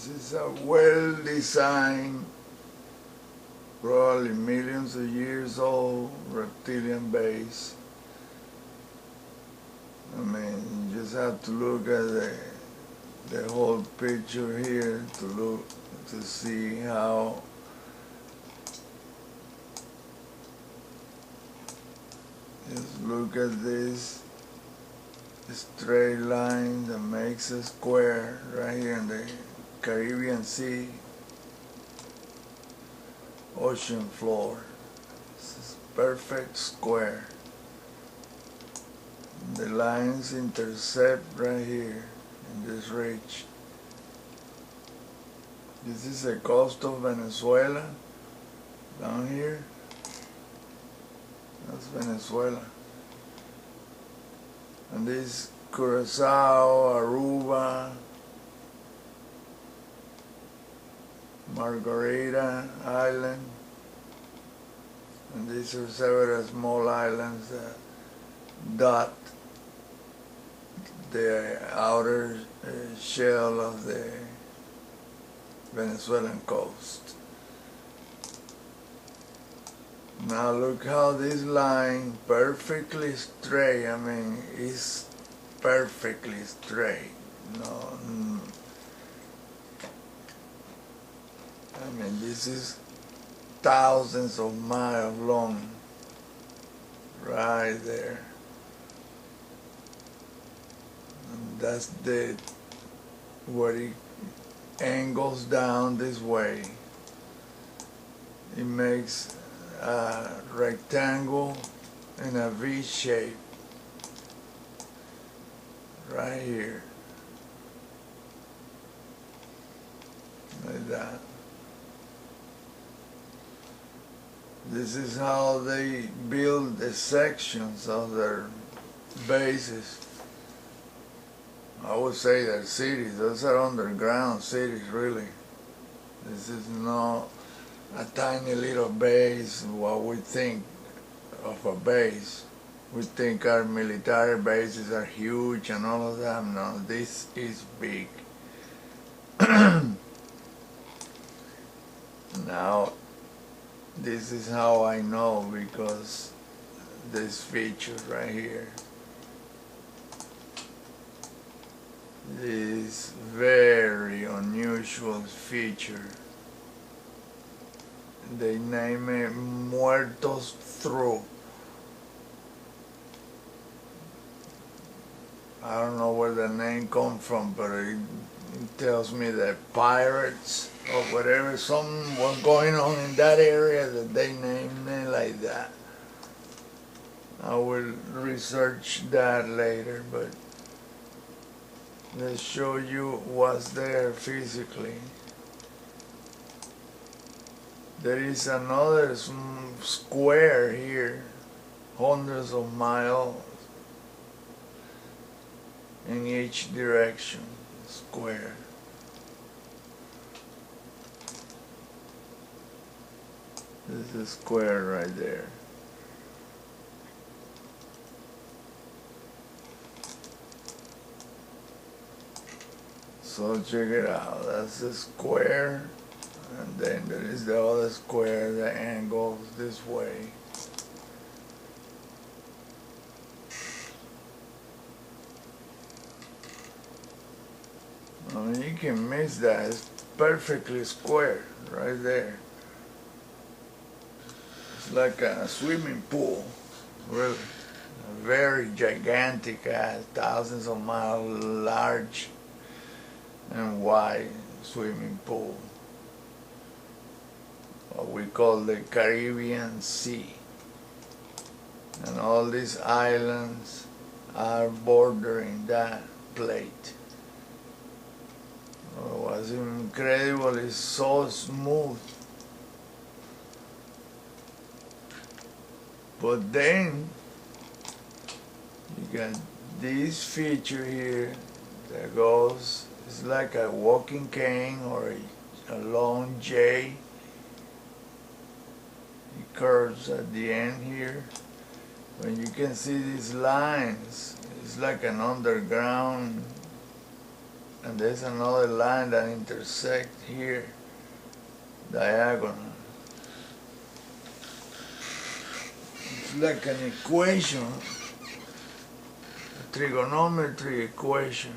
This is a well-designed, probably millions of years old reptilian base. I mean, you just have to look at the whole picture here to see how just look at this straight line that makes a square right here in the Caribbean Sea ocean floor. This is perfect square. The lines intercept right here in this ridge. This is the coast of Venezuela down here. That's Venezuela. And this Curacao, Aruba, Margarita Island, and these are several small islands that dot the outer shell of the Venezuelan coast. Now look how this line perfectly straight, I mean, is perfectly straight. No, I mean, this is thousands of miles long, right there. And that's where it angles down this way. It makes a rectangle in a V shape right here, like that. This is how they build the sections of their bases. I would say they're cities. Those are underground cities, really. This is not a tiny little base, what we think of a base. We think our military bases are huge and all of that. No, this is big. Now, this is how I know, because this feature right here, this very unusual feature. They name it Muertos Through. I don't know where the name comes from, but it tells me that pirates or whatever, something was going on in that area that they named it like that. I will research that later, but let's show you what's there physically. There is another square here, hundreds of miles in each direction, square. This is square right there. So check it out, that's the square. And then there is the other square that angles this way. I mean, you can miss that. It's perfectly square right there. It's like a swimming pool, really. A very gigantic, thousands of miles large and wide swimming pool. What we call the Caribbean Sea. And all these islands are bordering that plate. What's incredible is so smooth. But then you got this feature here that goes, it's like a walking cane or a long J. It curves at the end here. When you can see these lines, it's like an underground and there's another line that intersects here, diagonal. It's like an equation, a trigonometry equation,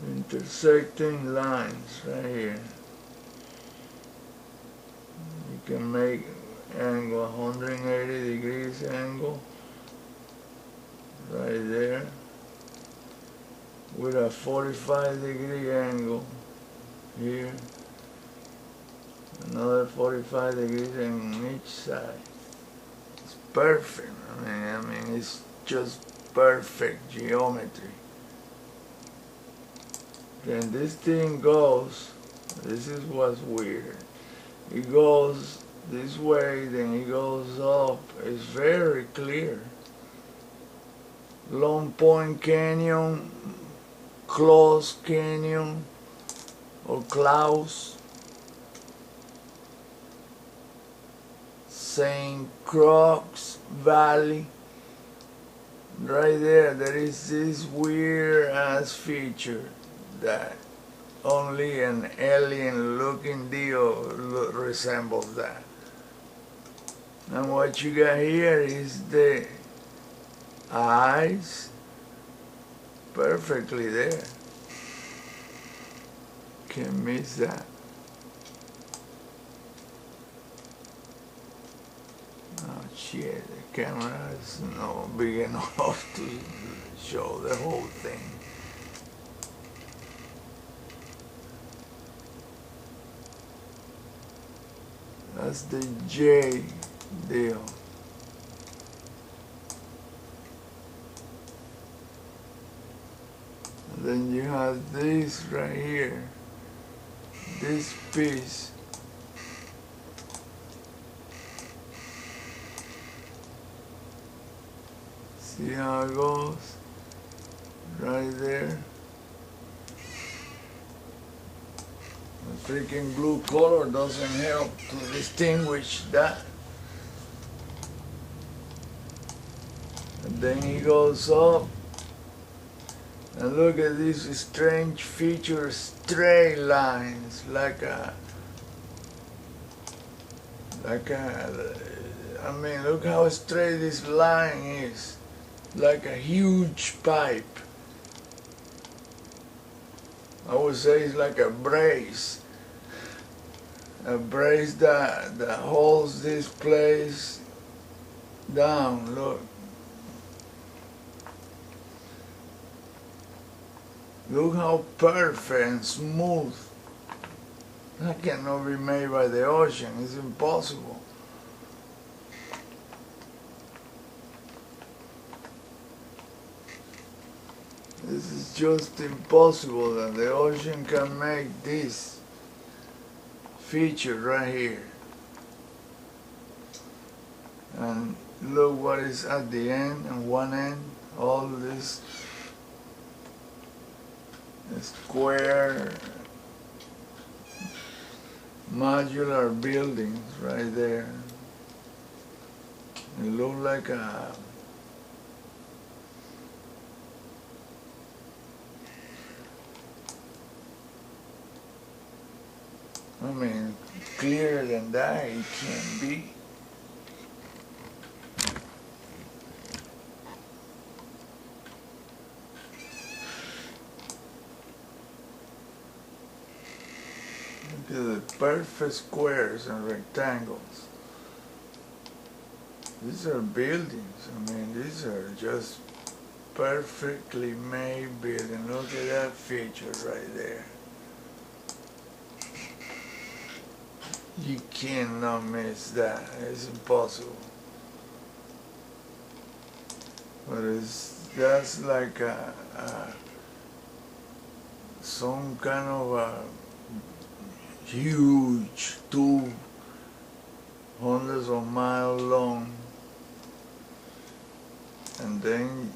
intersecting lines right here. You can make angle 180 degrees angle right there with a 45-degree angle here, another 45 degrees on each side. It's perfect. I mean it's just perfect geometry. Then this thing goes, this is what's weird, it goes this way, then it goes up. It's very clear. Long Point Canyon, Claus Canyon, or Klaus, St. Croix Valley. Right there, there is this weird ass feature that only an alien looking deal resembles that. And what you got here is the eyes perfectly there. Can't miss that. Oh shit, the camera is not big enough to show the whole thing. That's the J deal. And then you have this right here, this piece. See how it goes? Right there. The freaking blue color doesn't help to distinguish that. And then he goes up, and look at these strange features, straight lines, I mean, look how straight this line is, like a huge pipe. I would say it's like a brace that holds this place down. Look. Look how perfect and smooth. That cannot be made by the ocean. It's impossible. This is just impossible that the ocean can make this feature right here. And look what is at the end and one end, all this square modular buildings right there. It looks like a I mean, clearer than that it can't be. Look at the perfect squares and rectangles. These are buildings. I mean, these are just perfectly made buildings. Look at that feature right there. You cannot miss that. It's impossible. But that's like some kind of a huge tube, hundreds of miles long, and then